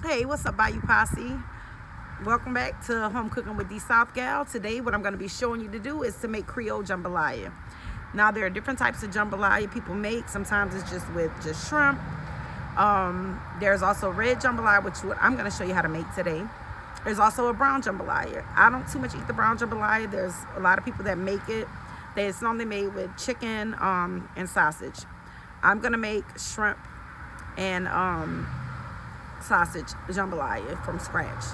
Hey, what's up, Bayou Posse? Welcome back to Home Cooking with the South Gal. Today, what I'm going to be showing you to do is to make Creole jambalaya. Now, there are different types of jambalaya people make. Sometimes it's just with just shrimp. There's also red jambalaya, which I'm going to show you how to make today. There's also a brown jambalaya. I don't too much eat the brown jambalaya. There's a lot of people that make it. It's normally made with chicken and sausage. I'm going to make shrimp and sausage jambalaya from scratch,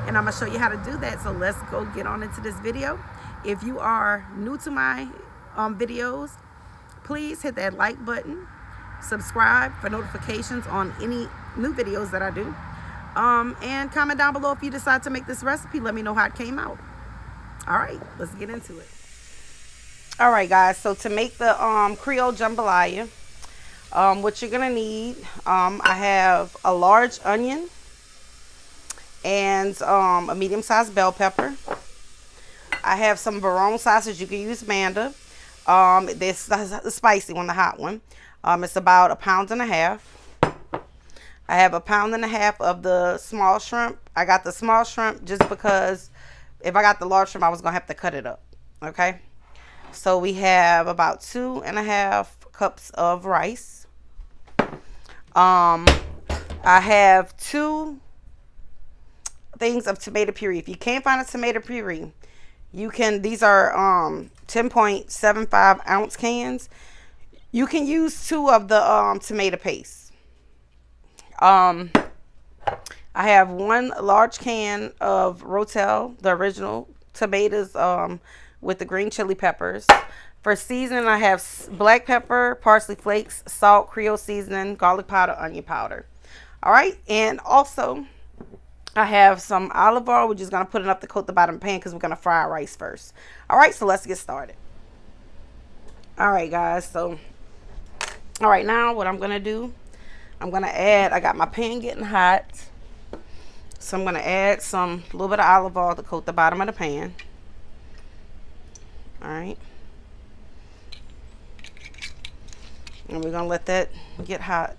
and I'm gonna show you how to do that. So let's go get on into this video. If you are new to my videos, please hit that like button, subscribe for notifications on any new videos that I do, and comment down below if you decide to make this recipe. Let me know how it came out. All right, let's get into it. All right, guys, so to make the Creole jambalaya, what you're gonna need, I have a large onion and a medium-sized bell pepper. I have some Barone sausage. You can use Manda. This is the spicy one, the hot one. It's about 1.5 pounds. I have 1.5 pounds of the small shrimp. I got the small shrimp just because if I got the large shrimp, I was gonna have to cut it up. Okay. So we have about 2.5 cups of rice. I have 2 things of tomato puree. If you can't find a tomato puree, you can, these are 10.75 ounce cans. You can use 2 of the tomato paste. I have 1 large can of Rotel, the original tomatoes with the green chili peppers. For seasoning, I have black pepper, parsley flakes, salt, Creole seasoning, garlic powder, onion powder. All right, and also I have some olive oil. We're just going to put enough to coat the bottom of the pan because we're going to fry our rice first. All right, so let's get started. All right, guys, so all right, now what I'm going to do, I'm going to add, I got my pan getting hot, so I'm going to add a little bit of olive oil to coat the bottom of the pan. All right. And we're going to let that get hot.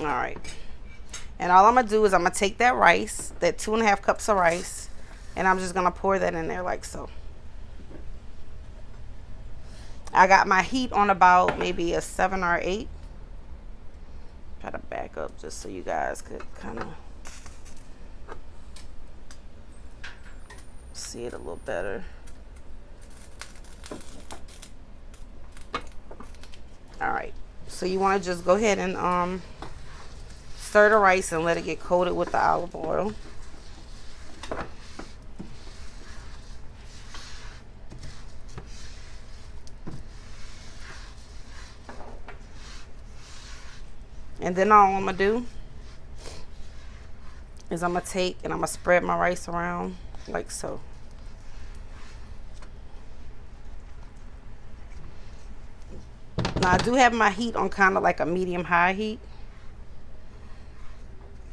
All right. And all I'm going to do is I'm going to take that rice, that 2.5 cups of rice, and I'm just going to pour that in there like so. I got my heat on about maybe a 7 or 8. Try to back up just so you guys could kind of see it a little better. All right, so you want to just go ahead and stir the rice and let it get coated with the olive oil. And then all I'm gonna do is I'm gonna take and I'm gonna spread my rice around like so. Now I do have my heat on kind of like a medium-high heat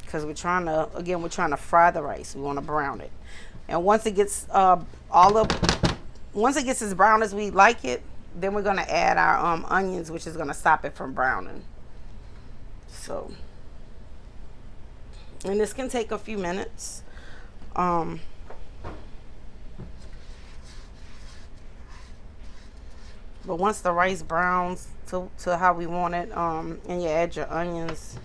because we're trying to fry the rice. We want to brown it, and once it gets once it gets as brown as we like it, then we're gonna add our onions, which is gonna stop it from browning. So, and this can take a few minutes. But once the rice browns to how we want it, and you add your onions,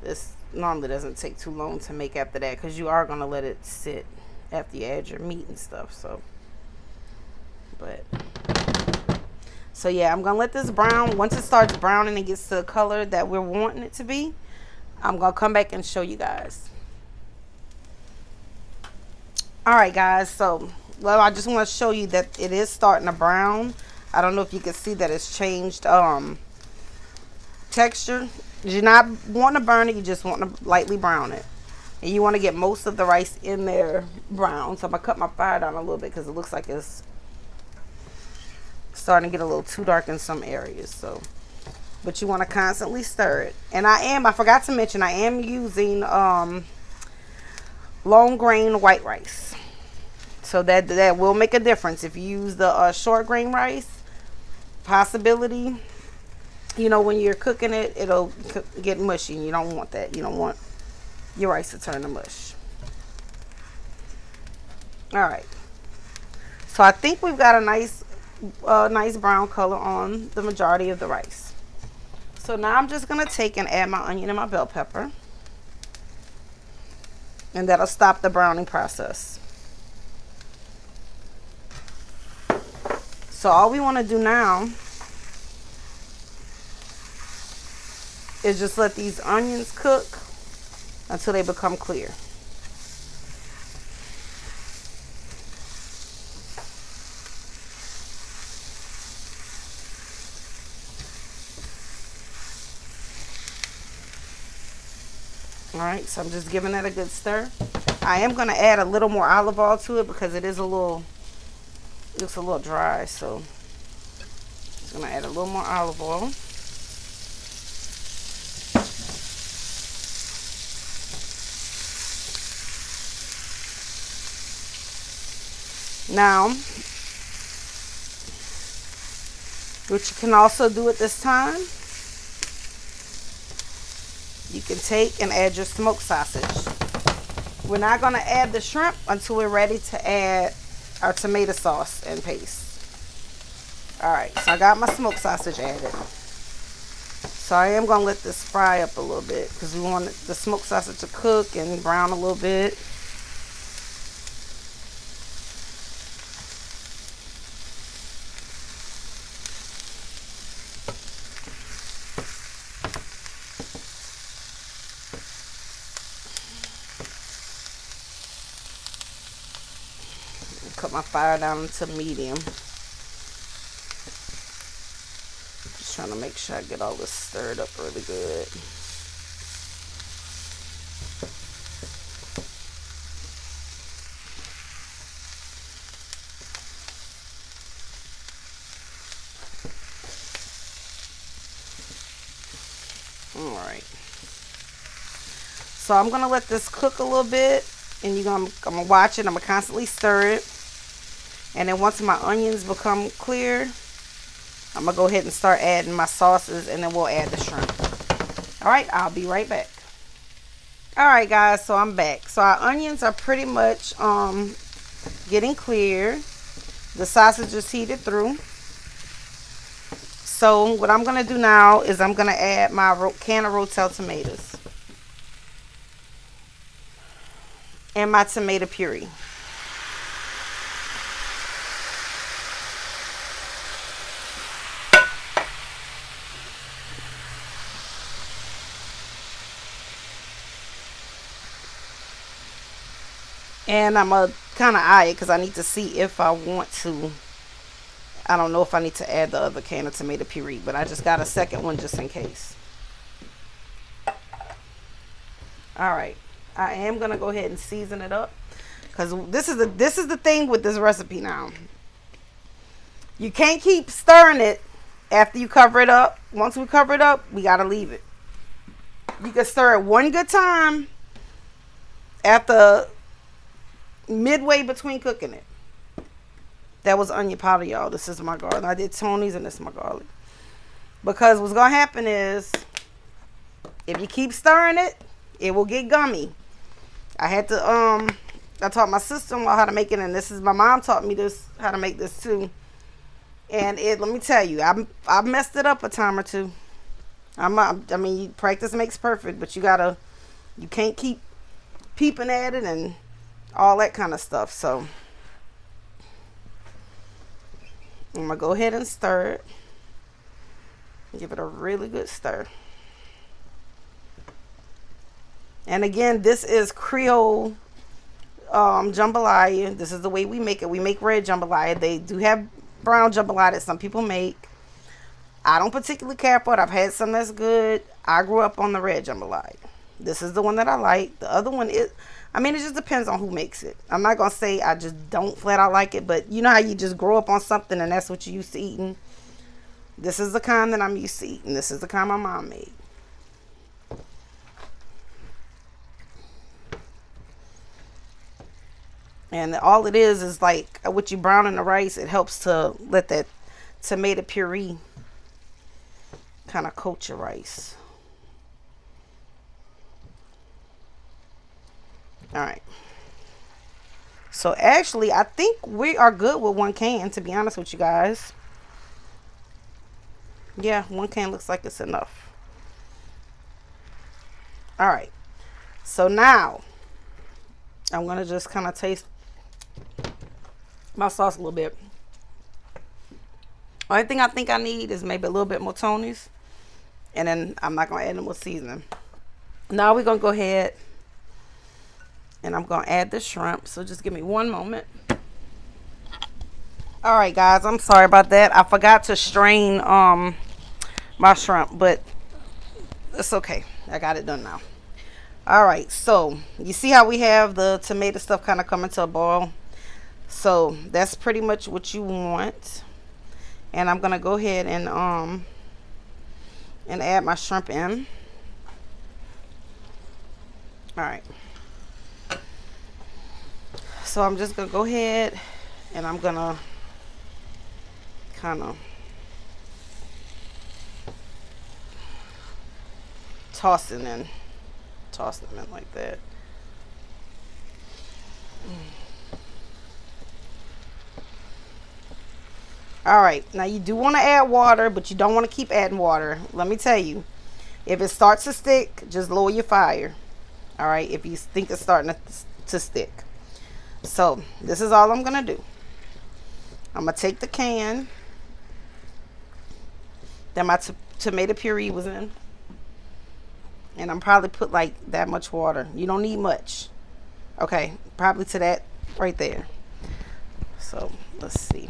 this normally doesn't take too long to make after that because you are going to let it sit after you add your meat and stuff. So yeah, I'm going to let this brown. Once it starts browning and gets to the color that we're wanting it to be, I'm going to come back and show you guys. All right, guys, so well, I just want to show you that it is starting to brown. I don't know if you can see that it's changed texture. You're not wanting to burn it, you just want to lightly brown it. And you want to get most of the rice in there brown. So I'm going to cut my fire down a little bit because it looks like it's starting to get a little too dark in some areas. So, but you want to constantly stir it. And I forgot to mention, I am using long grain white rice. So that will make a difference. If you use the short grain rice, possibility, you know, when you're cooking it, it'll get mushy. And you don't want that. You don't want your rice to turn to mush. All right. So I think we've got a nice brown color on the majority of the rice. So now I'm just going to take and add my onion and my bell pepper. And that'll stop the browning process. So all we want to do now is just let these onions cook until they become clear. Alright, so I'm just giving that a good stir. I am going to add a little more olive oil to it because it looks a little dry, so I'm going to add a little more olive oil. Now, what you can also do at this time, you can take and add your smoked sausage. We're not going to add the shrimp until we're ready to add our tomato sauce and paste. Alright, so I got my smoked sausage added. So I am going to let this fry up a little bit because we want the smoked sausage to cook and brown a little bit. Cut my fire down to medium. Just trying to make sure I get all this stirred up really good. Alright. So I'm going to let this cook a little bit. And I'm going to watch it. I'm going to constantly stir it. And then once my onions become clear, I'm going to go ahead and start adding my sauces. And then we'll add the shrimp. Alright, I'll be right back. Alright guys, so I'm back. So our onions are pretty much getting clear. The sausage is heated through. So what I'm going to do now is I'm going to add my can of Rotel tomatoes. And my tomato puree. And I'm going to kind of eye it because I need to see if I want to. I don't know if I need to add the other can of tomato puree, but I just got a second one just in case. Alright. I am going to go ahead and season it up because this is the thing with this recipe now. You can't keep stirring it after you cover it up. Once we cover it up, we got to leave it. You can stir it one good time after midway between cooking it. That was onion powder, y'all. This is my garlic. I did Tony's and this is my garlic. Because what's going to happen is if you keep stirring it, it will get gummy. I had to, I taught my sister-in-law how to make it, and my mom taught me how to make this too. And let me tell you, I messed it up a time or two. I mean, practice makes perfect, but you can't keep peeping at it and all that kind of stuff. So I'm gonna go ahead and stir it. Give it a really good stir. And again, this is Creole jambalaya. This is the way we make it. We make red jambalaya. They do have brown jambalaya that some people make. I don't particularly care for it. I've had some that's good. I grew up on the red jambalaya. This is the one that I like. The other one is, it just depends on who makes it. I'm not going to say I just don't flat out like it, but you know how you just grow up on something and that's what you're used to eating? This is the kind that I'm used to eating. This is the kind my mom made. And all it is like what you brown in the rice. It helps to let that tomato puree kind of coat your rice. All right. So actually, I think we are good with 1 can, to be honest with you guys. Yeah, 1 can looks like it's enough. All right. So now I'm going to just kind of taste my sauce a little bit. Only thing I think I need is maybe a little bit more Tony's. And then I'm not going to add any more seasoning. Now we're going to go ahead and I'm going to add the shrimp. So just give me one moment. All right, guys. I'm sorry about that. I forgot to strain my shrimp, but it's okay. I got it done now. All right. So you see how we have the tomato stuff kind of coming to a boil? So that's pretty much what you want. And I'm going to go ahead and add my shrimp in. All right. So I'm just going to go ahead and I'm going to kind of toss them in like that. All right, now you do want to add water, but you don't want to keep adding water. Let me tell you, if it starts to stick, just lower your fire. All right, if you think it's starting to stick. So this is all I'm gonna do. I'm gonna take the can that my tomato puree was in, and I'm probably put like that much water. You don't need much. Okay, probably to that right there. So let's see.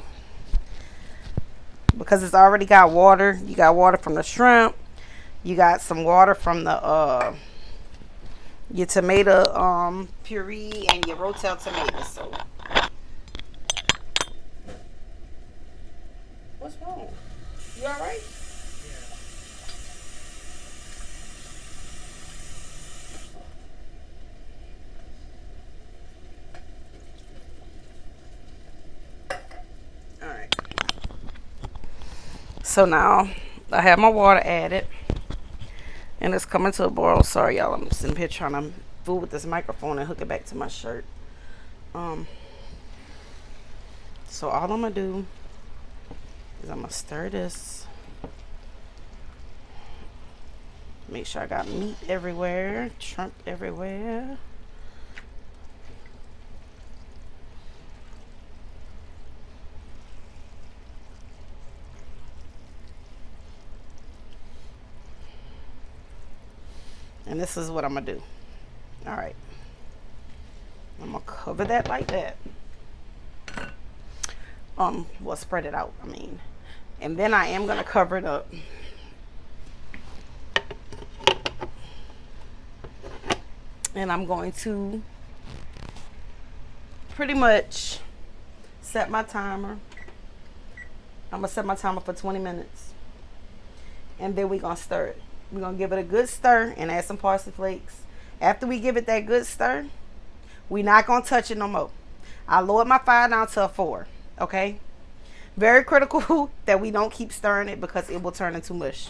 Because it's already got water. You got water from the shrimp. You got some water from the your tomato puree and your rotel tomatoes. So what's wrong? You all right? All right. So now I have my water added. And it's coming to a boil. Sorry, y'all. I'm sitting here trying to fool with this microphone and hook it back to my shirt. So all I'm going to do is I'm going to stir this. Make sure I got meat everywhere. Shrimp everywhere. And this is what I'm going to do. All right. I'm going to cover that like that. Well, spread it out, I mean. And then I am going to cover it up. And I'm going to pretty much set my timer. I'm going to set my timer for 20 minutes. And then we're going to stir it. We're going to give it a good stir and add some parsley flakes. After we give it that good stir, we're not going to touch it no more. I lowered my fire down to a 4. Okay? Very critical that we don't keep stirring it because it will turn into mush.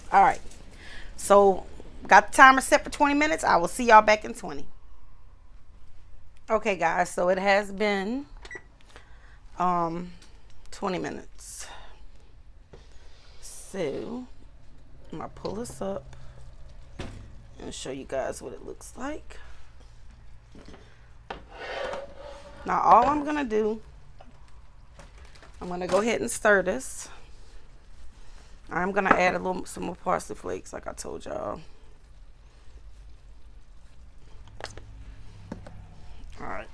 All right. So, got the timer set for 20 minutes. I will see y'all back in 20. Okay, guys. So, it has been 20 minutes. So, I'm going to pull this up and show you guys what it looks like. Now, all I'm going to do, I'm going to go ahead and stir this. I'm going to add some more parsley flakes like I told y'all. All right.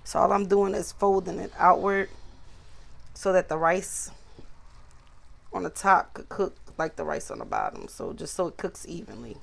So all I'm doing is folding it outward so that the rice on the top could cook like the rice on the bottom. So just so it cooks evenly.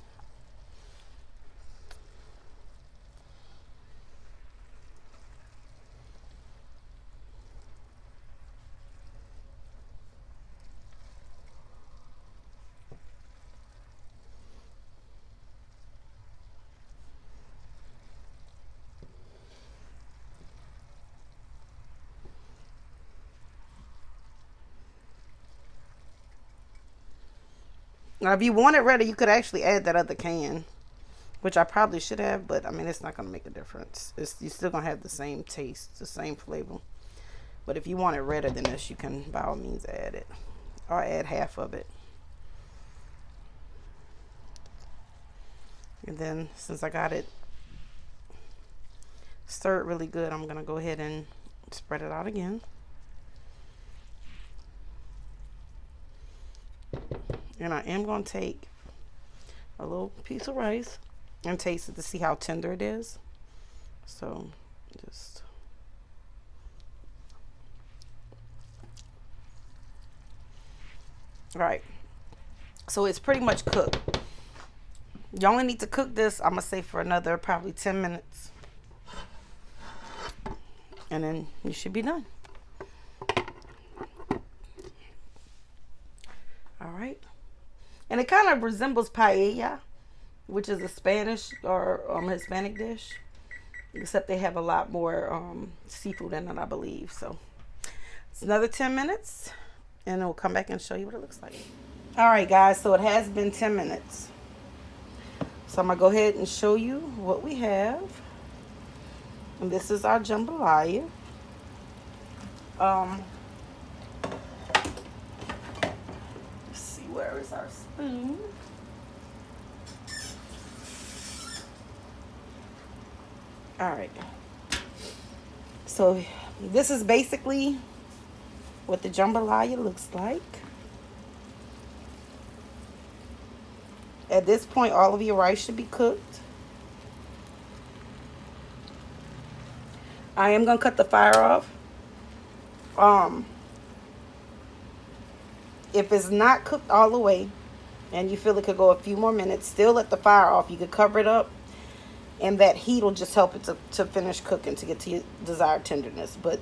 Now, if you want it redder, you could actually add that other can, which I probably should have, but I mean, it's not going to make a difference. You're still going to have the same taste, the same flavor. But if you want it redder than this, you can by all means add it, or add half of it. And then since I got it stirred really good, I'm going to go ahead and spread it out again. And I am going to take a little piece of rice and taste it to see how tender it is. So just all right. So it's pretty much cooked. You only need to cook this, I'm gonna say, for another probably 10 minutes, and then you should be done. All right. And it kind of resembles paella, which is a Spanish or Hispanic dish, except they have a lot more seafood in it, I believe. So it's another 10 minutes, and we'll come back and show you what it looks like. All right, guys, so it has been 10 minutes. So I'm going to go ahead and show you what we have. And this is our jambalaya. Let's see, where is our spoon? All right. So this is basically what the jambalaya looks like. At this point, all of your rice should be cooked. I am going to cut the fire off. If it's not cooked all the way and you feel it could go a few more minutes, still let the fire off. You could cover it up, and that heat will just help it to finish cooking, to get to your desired tenderness. But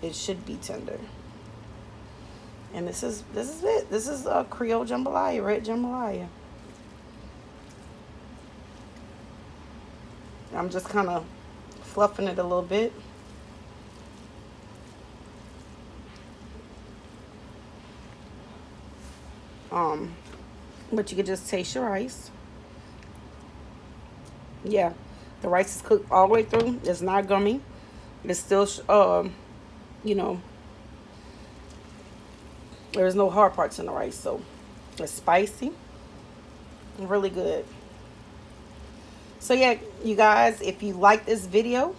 it should be tender. And this is it. This is a Creole jambalaya, red jambalaya. I'm just kind of fluffing it a little bit. But you could just taste your rice. Yeah, the rice is cooked all the way through. It's not gummy. It's still, you know, there's no hard parts in the rice, so it's spicy, really good. So yeah, you guys, if you like this video,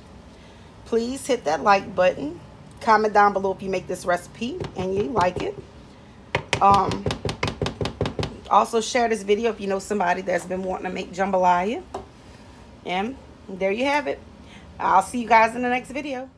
please hit that like button. Comment down below if you make this recipe and you like it. Also share this video if you know somebody that's been wanting to make jambalaya. And there you have it. I'll see you guys in the next video.